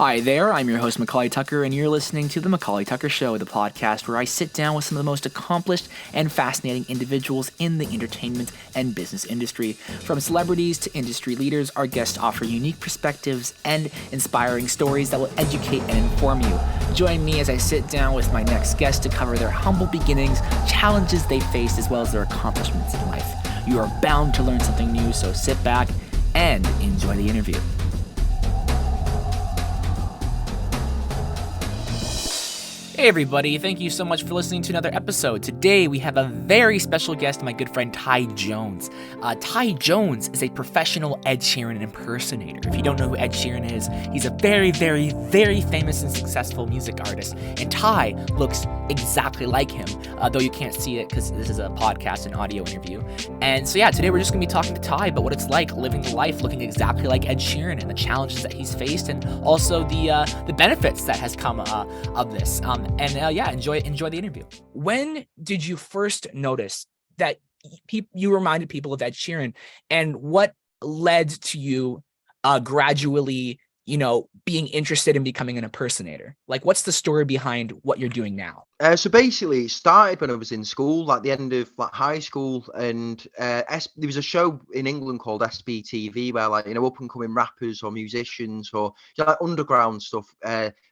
Hi there, I'm your host McAuley Tucker, and you're listening to The McAuley Tucker Show, the podcast where I sit down with some of the most accomplished and fascinating individuals in the entertainment and business industry. From celebrities to industry leaders, our guests offer unique perspectives and inspiring stories that will educate and inform you. Join me as I sit down with my next guest to cover their humble beginnings, challenges they faced, as well as their accomplishments in life. You are bound to learn something new, so sit back and enjoy the interview. Hey everybody, thank you so much for listening to another episode. Today we have a very special guest, my good friend Ty Jones. Ty Jones is a professional Ed Sheeran impersonator. If you don't know who Ed Sheeran is, he's a very, very, very famous and successful music artist. And Ty looks exactly like him, though you can't see it because this is a podcast and audio interview. And so yeah, today we're just going to be talking to Ty about what it's like living the life looking exactly like Ed Sheeran and the challenges that he's faced and also the benefits that has come of this. Enjoy the interview. When did you first notice that you reminded people of Ed Sheeran, and what led to you gradually, being interested in becoming an impersonator? Like, what's the story behind what you're doing now? So basically, it started when I was in school, like the end of high school, and there was a show in England called SBTV where up and coming rappers or musicians or underground stuff.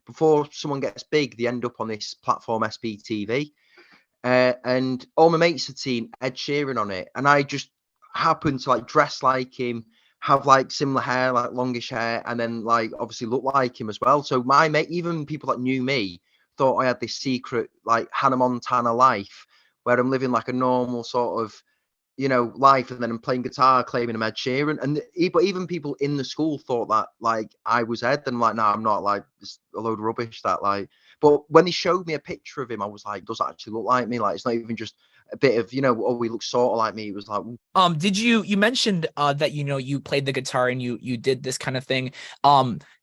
Before someone gets big, they end up on this platform SBTV, and all my mates had seen Ed Sheeran on it, and I just happened to dress like him, have similar hair, longish hair, and then obviously look like him as well. So my mate, even people that knew me, thought I had this secret Hannah Montana life where I'm living like a normal sort of life, and then I'm playing guitar claiming I'm Ed Sheeran. But even people in the school thought that I was Ed, and no, I'm not, it's a load of rubbish that but when they showed me a picture of him, I was like, does that actually look like me? It's not even just a bit of, oh, he looks sort of like me. It was like, Did you mentioned that you played the guitar and you did this kind of thing.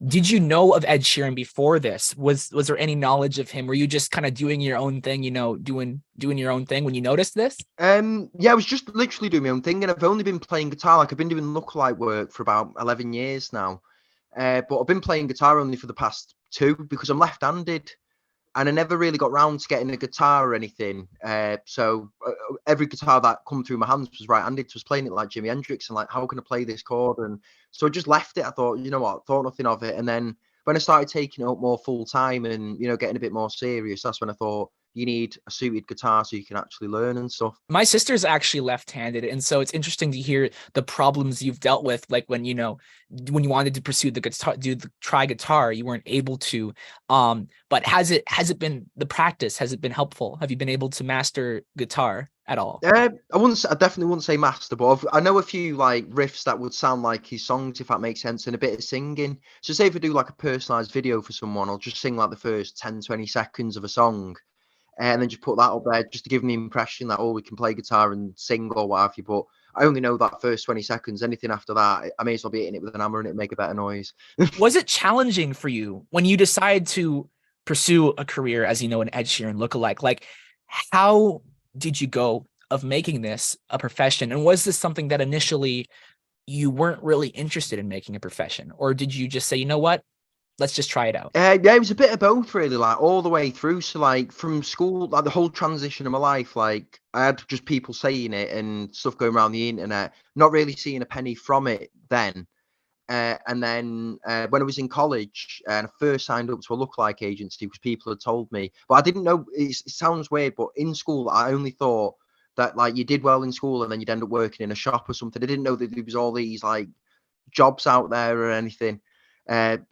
Did you know of Ed Sheeran before this? Was there any knowledge of him? Were you just kind of doing your own thing, doing your own thing when you noticed this? Yeah, I was just literally doing my own thing, and I've only been playing guitar. I've been doing lookalike work for about 11 years now. But I've been playing guitar only for the past 2 because I'm left-handed, and I never really got round to getting a guitar or anything. So every guitar that come through my hands was right-handed. So I was playing it like Jimi Hendrix, and how can I play this chord? And so I just left it. I thought, you know what, thought nothing of it. And then when I started taking it up more full time and getting a bit more serious, that's when I thought you need a suited guitar so you can actually learn and stuff. My sister's actually left-handed, and so it's interesting to hear the problems you've dealt with, like when you wanted to pursue the guitar, try guitar, you weren't able to. But has it been the practice? Has it been helpful? Have you been able to master guitar at all? I definitely wouldn't say master, but I know a few riffs that would sound like his songs, if that makes sense, and a bit of singing. So say if I do a personalized video for someone, I'll just sing the first 10-20 seconds of a song, and then just put that up there just to give them the impression that, oh, we can play guitar and sing or what have you. But I only know that first 20 seconds. Anything after that, I may as well be hitting it with an hammer and it make a better noise. Was it challenging for you when you decide to pursue a career as an Ed Sheeran lookalike? Like, how did you go of making this a profession? And was this something that initially you weren't really interested in making a profession? Or did you just say, you know what, let's just try it out? Yeah, it was a bit of both, really, all the way through. So from school, the whole transition of my life, I had just people saying it and stuff going around the internet, not really seeing a penny from it then. And then when I was in college and I first signed up to a lookalike agency, because people had told me, but I didn't know, it sounds weird, but in school, I only thought that you did well in school and then you'd end up working in a shop or something. I didn't know that there was all these jobs out there or anything.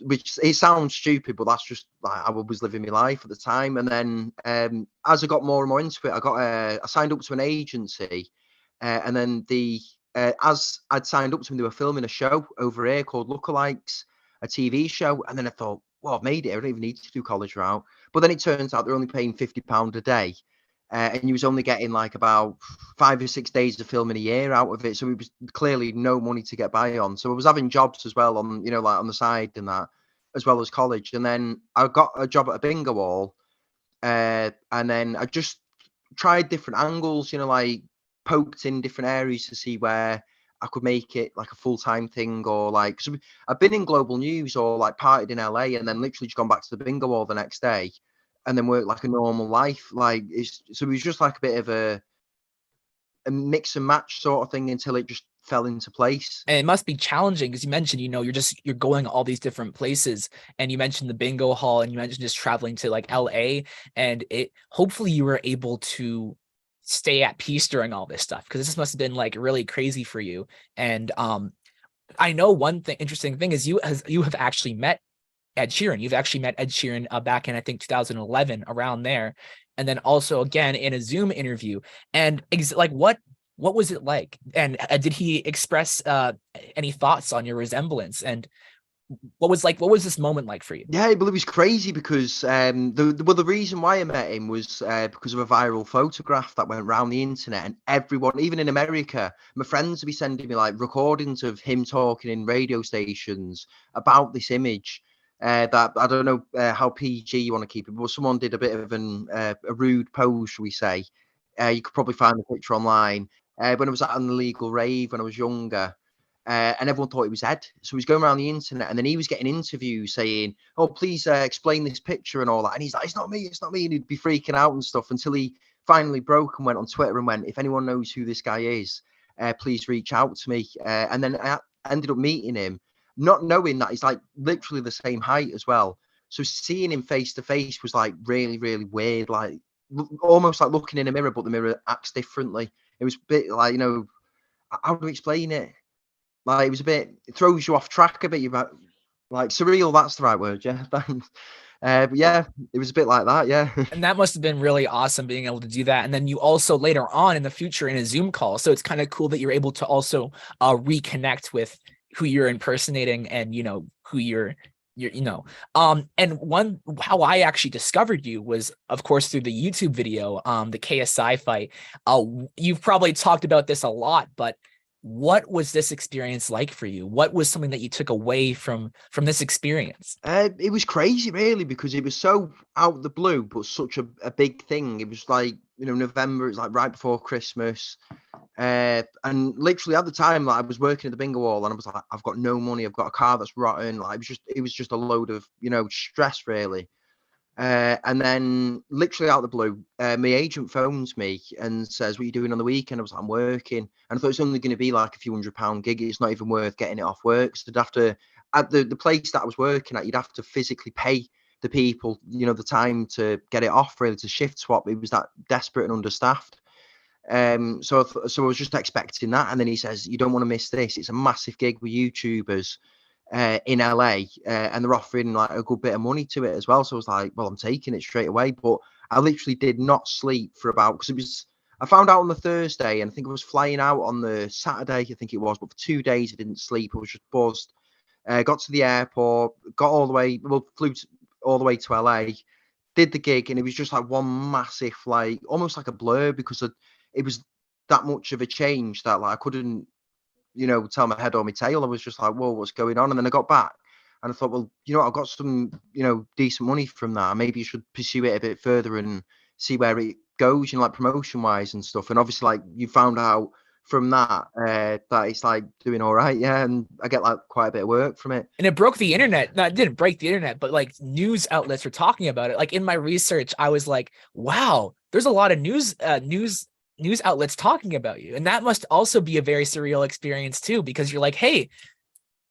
Which it sounds stupid, but that's just I was living my life at the time. And then as I got more and more into it, I signed up to an agency, and then as I'd signed up to them, they were filming a show over here called Lookalikes, a TV show. And then I thought, well, I've made it. I don't even need to do college route. But then it turns out they're only paying £50 a day. And you was only getting about 5 or 6 days of filming a year out of it. So it was clearly no money to get by on. So I was having jobs as well on, on the side and that, as well as college. And then I got a job at a bingo hall. And then I just tried different angles, poked in different areas to see where I could make it like a full-time thing, or like, cause I've been in global news or like partied in LA and then literally just gone back to the bingo hall the next day and then worked like a normal life. Like so it was just like a bit of a mix and match sort of thing until it just fell into place. And it must be challenging because you mentioned, you're going all these different places, and you mentioned the bingo hall, and you mentioned just traveling to like LA, and hopefully you were able to stay at peace during all this stuff, because this must have been like really crazy for you. And I know one interesting thing is you have actually met Ed Sheeran. You've actually met Ed Sheeran back in, I think, 2011, around there. And then also again in a Zoom interview. And like, what was it like? And did he express any thoughts on your resemblance? And what was this moment like for you? Yeah, but it was crazy because the reason why I met him was because of a viral photograph that went around the internet, and everyone, even in America, my friends would be sending me like recordings of him talking in radio stations about this image. That I don't know how PG you want to keep it, but someone did a bit of a rude pose, shall we say? You could probably find the picture online. When I was at an illegal rave when I was younger, and everyone thought it was Ed. So he was going around the internet, and then he was getting interviews saying, "Oh, please explain this picture and all that." And he's like, "It's not me, it's not me." And he'd be freaking out and stuff until he finally broke and went on Twitter and went, "If anyone knows who this guy is, please reach out to me." And then I ended up meeting him, not knowing that he's like literally the same height as well. So seeing him face to face was like really, really weird, like almost like looking in a mirror, but the mirror acts differently. It was a bit like, how do I explain it? Like, it was a bit, it throws you off track a bit. You're like surreal. That's the right word. Yeah. Thanks. But yeah, it was a bit like that. Yeah. And that must have been really awesome being able to do that. And then you also later on in the future in a Zoom call. So it's kind of cool that you're able to also reconnect with who you're impersonating, and who and how I actually discovered you was, of course, through the YouTube video, the KSI fight. You've probably talked about this a lot, but what was this experience like for you? What was something that you took away from this experience? It was crazy, really, because it was so out of the blue, but such a big thing. It was like, November. It's like right before Christmas. And literally at the time, like, I was working at the bingo hall, and I was like, I've got no money. I've got a car that's rotten. Like, it was just a load of, stress, really. And then literally out of the blue, my agent phones me and says, "What are you doing on the weekend?" I was like, "I'm working." And I thought it's only going to be like a few £100 gig. It's not even worth getting it off work. So I'd have to, at the place that I was working at, you'd have to physically pay the people, the time to get it off, really, to shift swap. It was that desperate and understaffed. So I was just expecting that. And then he says, "You don't want to miss this. It's a massive gig with YouTubers in LA, and they're offering like a good bit of money to it as well." So I was like, "Well, I'm taking it straight away." But I literally did not sleep for about, because I found out on the Thursday, and I think I was flying out on the Saturday, I think it was, but for 2 days I didn't sleep. I was just buzzed. Got to the airport, flew all the way to LA, did the gig, and it was just like one massive, like almost like a blur, because it was that much of a change that like I couldn't, tell my head or my tail. I was just like, "Whoa, what's going on?" And then I got back and I thought, well, I've got some, decent money from that. Maybe you should pursue it a bit further and see where it goes, like promotion wise and stuff. And obviously, like, you found out from that, that it's like doing all right. Yeah. And I get like quite a bit of work from it. And it broke the internet. No, it didn't break the internet, but like news outlets were talking about it. Like in my research, I was like, wow, there's a lot of news outlets talking about you. And that must also be a very surreal experience too, because you're like, hey,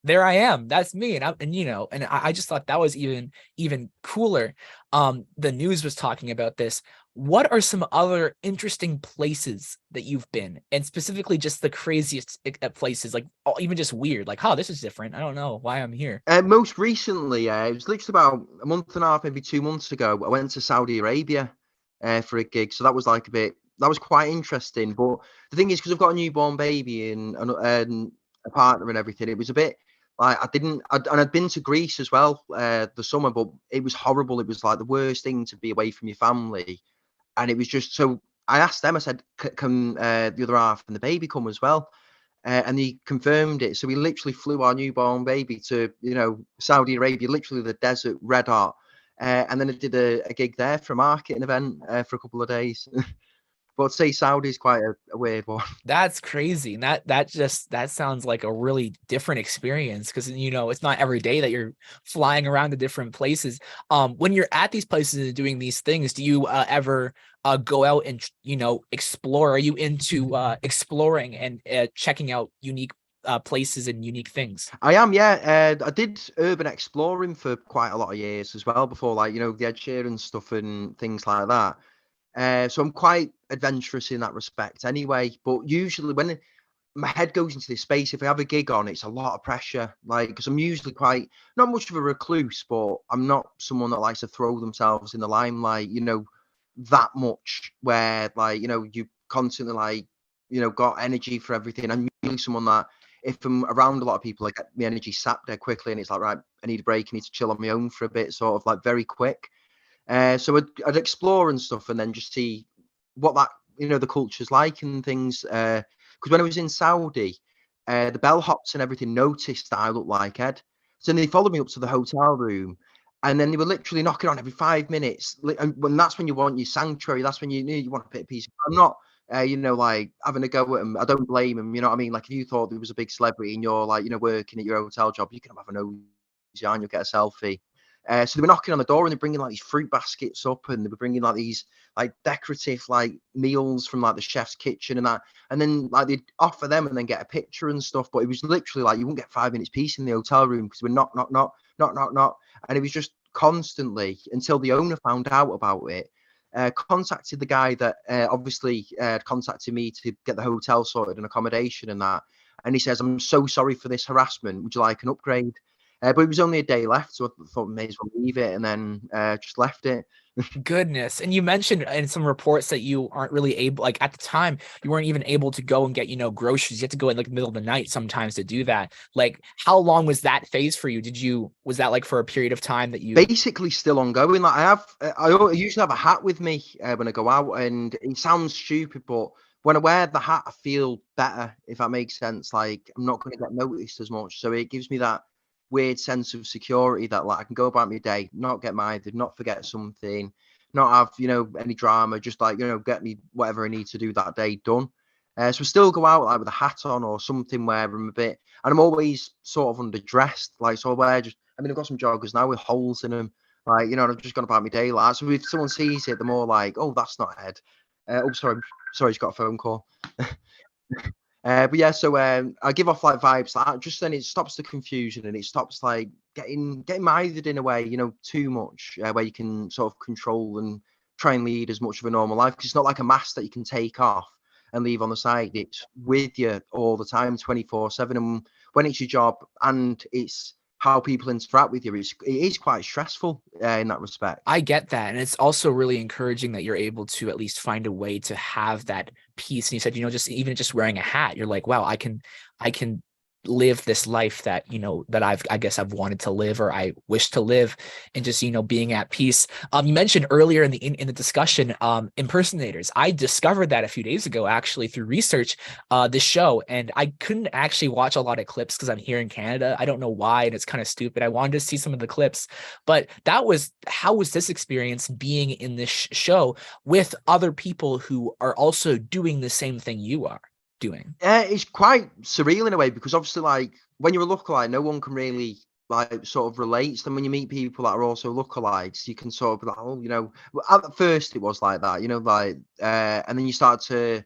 there I am. That's me. And I just thought that was even cooler. The news was talking about this. What are some other interesting places that you've been, and specifically just the craziest places, like even just weird, like, oh, this is different. I don't know why I'm here. Most recently, it was literally about a month and a half, maybe 2 months ago. I went to Saudi Arabia for a gig, so that was like that was quite interesting. But the thing is, because I've got a newborn baby and a partner and everything, it was a bit like I'd been to Greece as well the summer, but it was horrible. It was like the worst thing to be away from your family, and it was just so. I asked them. I said, "Can the other half and the baby come as well?" And he confirmed it. So we literally flew our newborn baby to, Saudi Arabia, literally the desert, red hot. And then I did a gig there for a marketing event for a couple of days. But say Saudi's quite a weird one. That's crazy. And that sounds like a really different experience because it's not every day that you're flying around to different places. When you're at these places and doing these things, do you ever go out and explore? Are you into exploring and checking out unique places and unique things? I am, yeah. I did urban exploring for quite a lot of years as well before, like, the Ed Sheeran stuff and things like that. So I'm quite adventurous in that respect anyway. But usually when my head goes into this space, if I have a gig on, it's a lot of pressure. Like, because I'm usually quite not much of a recluse, but I'm not someone that likes to throw themselves in the limelight, that much. Where like, you constantly like, got energy for everything. I'm usually someone that if I'm around a lot of people, I get my energy sapped there quickly, and it's like, right, I need a break. I need to chill on my own for a bit, sort of like very quick. So I'd explore and stuff, and then just see what that the culture's like and things. Because when I was in Saudi, the bellhops and everything noticed that I looked like Ed, so then they followed me up to the hotel room, and then they were literally knocking on every 5 minutes. And when that's when you want your sanctuary, that's when you want a bit of peace. I'm not. Like having a go at them. I don't blame them. You know what I mean? Like if you thought there was a big celebrity and you're like, working at your hotel job, you can have a nosy on, you'll get a selfie. So they were knocking on the door and they're bringing like these fruit baskets up, and they were bringing like these like decorative like meals from like the chef's kitchen and that. And then like they'd offer them and then get a picture and stuff. But it was literally like you wouldn't get 5 minutes peace in the hotel room because we're knock, knock, knock, knock, knock, knock. And it was just constantly until the owner found out about it. Contacted the guy that obviously contacted me to get the hotel sorted and accommodation and that. And he says, "I'm so sorry for this harassment. Would you like an upgrade?" But it was only a day left, so I thought may as well leave it, and then just left it. Goodness. And you mentioned in some reports that you aren't really able, like at the time, you weren't even able to go and get, groceries. You had to go in like the middle of the night sometimes to do that. Like, how long was that phase for you? Was that like for a period of time that you Basically still ongoing. Like I usually have a hat with me when I go out, and it sounds stupid, but when I wear the hat, I feel better, if that makes sense. Like I'm not going to get noticed as much, so it gives me that weird sense of security that like I can go about my day, not get minded, not forget something, not have any drama, just like get me whatever I need to do that day done. So I still go out like with a hat on or something where I'm a bit, and I'm always sort of underdressed. Like so I wear just, I mean I've got some joggers now with holes in them, like and I've just gone about my day like that. So if someone sees it, they're more like, oh, that's not Ed. Oh, sorry, he's got a phone call. But yeah, so I give off like vibes like that. Just then it stops the confusion and it stops like getting mithered in a way, too much, where you can sort of control and try and lead as much of a normal life. Because it's not like a mask that you can take off and leave on the side. It's with you all the time, 24/7. And when it's your job and it's how people interact with you, it is quite stressful in that respect. I get that. And it's also really encouraging that you're able to at least find a way to have that peace. And you said, just wearing a hat, you're like, wow, I can live this life that, that I guess I've wanted to live or I wish to live, and just, being at peace. You mentioned earlier in the discussion, impersonators. I discovered that a few days ago, actually, through research, this show, and I couldn't actually watch a lot of clips because I'm here in Canada. I don't know why, and it's kind of stupid. I wanted to see some of the clips, but how was this experience being in this show with other people who are also doing the same thing you are doing? It's quite surreal in a way because obviously, like when you're a lookalike, no one can really like sort of relate. So then when you meet people that are also lookalikes, you can sort of be like, oh, at first it was like that, like, and then you start to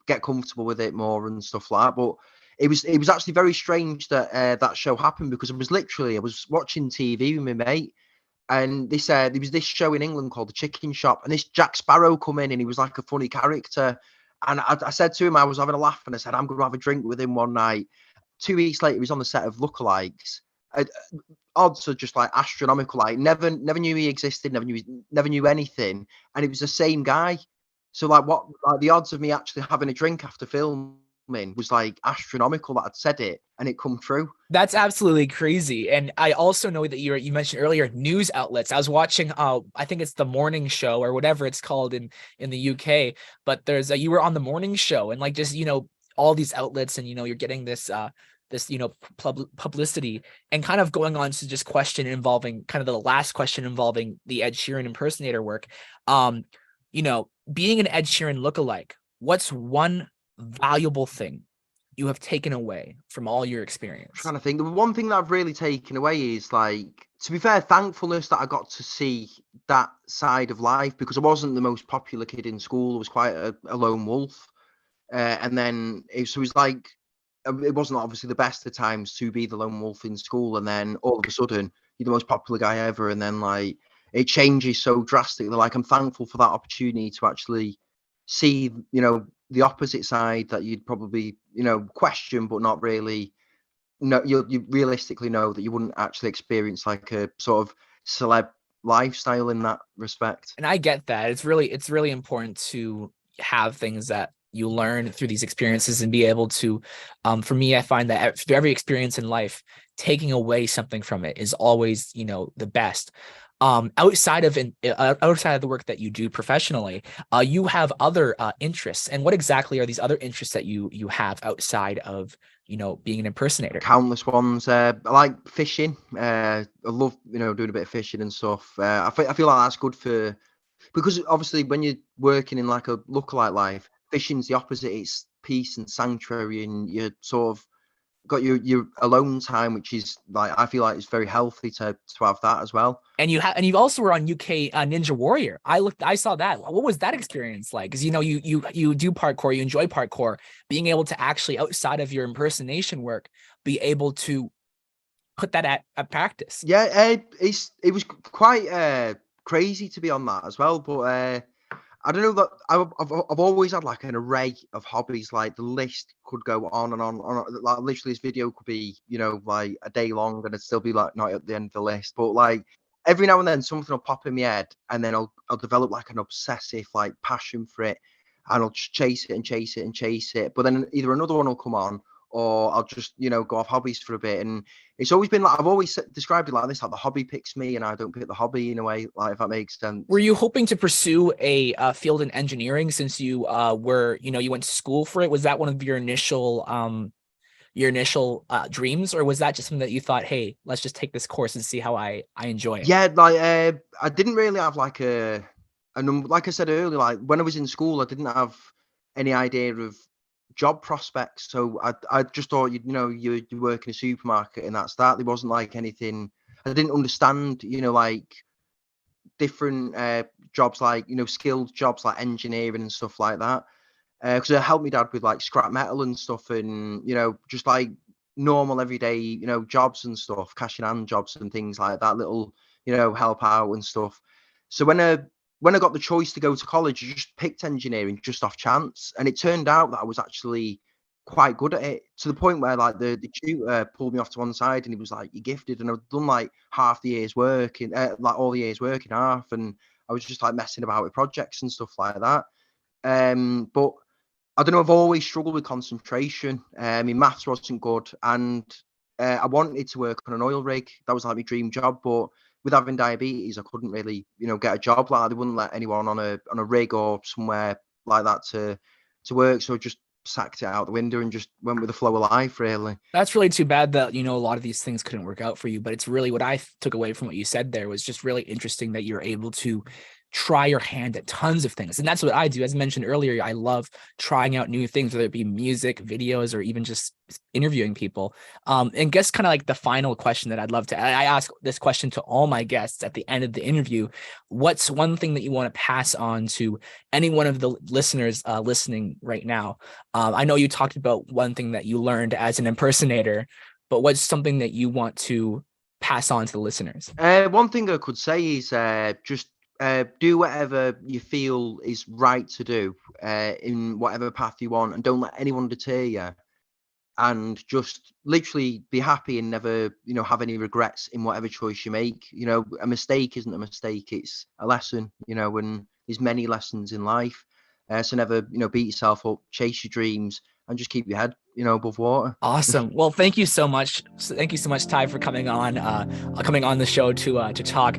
get comfortable with it more and stuff like that. But it was actually very strange that that show happened because I was watching TV with my mate. And they said there was this show in England called The Chicken Shop, and this Jack Sparrow come in, and he was like a funny character. And I said to him, I was having a laugh, and I said, I'm going to have a drink with him one night. 2 weeks later, he was on the set of Lookalikes. Odds are just like astronomical. Like never knew he existed, never knew anything, and it was the same guy. So like the odds of me actually having a drink after filming was like astronomical that I'd said it and it come true. That's absolutely crazy. And I also know that you mentioned earlier news outlets. I was watching I think it's the morning show or whatever it's called in the UK, but you were on the morning show, and like just all these outlets, and you're getting this publicity, and kind of going on to just question involving kind of the last question involving the Ed Sheeran impersonator work. Being an Ed Sheeran lookalike, what's one valuable thing you have taken away from all your experience? Trying to think. The one thing that I've really taken away is like, to be fair, thankfulness that I got to see that side of life because I wasn't the most popular kid in school. I was quite a lone wolf. And then so it was like, it wasn't obviously the best of times to be the lone wolf in school. And then all of a sudden, you're the most popular guy ever. And then like, it changes so drastically. Like, I'm thankful for that opportunity to actually see, the opposite side that you'd probably, question, but not really no, you realistically know that you wouldn't actually experience like a sort of celeb lifestyle in that respect. And I get that. It's really important to have things that you learn through these experiences and be able to for me, I find that through every experience in life, taking away something from it is always, the best. Outside of outside of the work that you do professionally, you have other interests. And what exactly are these other interests that you have outside of, being an impersonator? Countless ones. I like fishing. I love doing a bit of fishing and stuff. I feel like that's good for because obviously when you're working in like a lookalike life, fishing's the opposite. It's peace and sanctuary, and you're sort of got your alone time, which is like I feel like it's very healthy to have that as well. And you also were on UK Ninja Warrior. I saw that. What was that experience like? Because you do parkour, you enjoy parkour. Being able to actually outside of your impersonation work, be able to put that at practice. Yeah, it was quite crazy to be on that as well. But I don't know that I've always had like an array of hobbies. Like the list could go on and on. Like literally, this video could be like a day long, and it'd still be like not at the end of the list. But like every now and then, something will pop in my head, and then I'll develop like an obsessive like passion for it, and I'll just chase it and chase it and chase it. But then either another one will come on, or I'll just go off hobbies for a bit. And it's always been like I've always described it like this: like the hobby picks me, and I don't pick the hobby in a way. Like if that makes sense. Were you hoping to pursue a field in engineering since you you went to school for it? Was that one of your initial dreams, or was that just something that you thought, hey, let's just take this course and see how I enjoy it? Yeah, like I didn't really have like a number. Like I said earlier, like when I was in school, I didn't have any idea of job prospects. So I just thought you work in a supermarket and that's that. There wasn't like anything. I didn't understand like different jobs, like skilled jobs like engineering and stuff like that. Because it helped me dad with like scrap metal and stuff, and just like normal everyday jobs and stuff, cash in hand jobs and things like that, little help out and stuff. So when I got the choice to go to college, I just picked engineering just off chance, and it turned out that I was actually quite good at it, to the point where like the tutor pulled me off to one side and he was like, "You're gifted," and I've done like half the year's work in like all the year's work in half, and I was just like messing about with projects and stuff like that. But I don't know, I've always struggled with concentration. My maths wasn't good, and I wanted to work on an oil rig. That was like my dream job, but with having diabetes, I couldn't really, get a job like that. They wouldn't let anyone on a rig or somewhere like that to work. So I just sacked it out the window and just went with the flow of life, really. That's really too bad that, a lot of these things couldn't work out for you, but it's really what I took away from what you said there was just really interesting that you're able to try your hand at tons of things. And that's what I do. As mentioned earlier, I love trying out new things, whether it be music, videos, or even just interviewing people. And guess kind of like the final question that I'd love to, I ask this question to all my guests at the end of the interview. What's one thing that you want to pass on to any one of the listeners listening right now? I know you talked about one thing that you learned as an impersonator, but what's something that you want to pass on to the listeners? One thing I could say is just do whatever you feel is right to do in whatever path you want, and don't let anyone deter you. And just literally be happy and never, have any regrets in whatever choice you make. A mistake isn't a mistake; it's a lesson. And there's many lessons in life. So never, beat yourself up, chase your dreams, and just keep your head, above water. Awesome. Well, thank you so much. Thank you so much, Ty, for coming on the show to talk.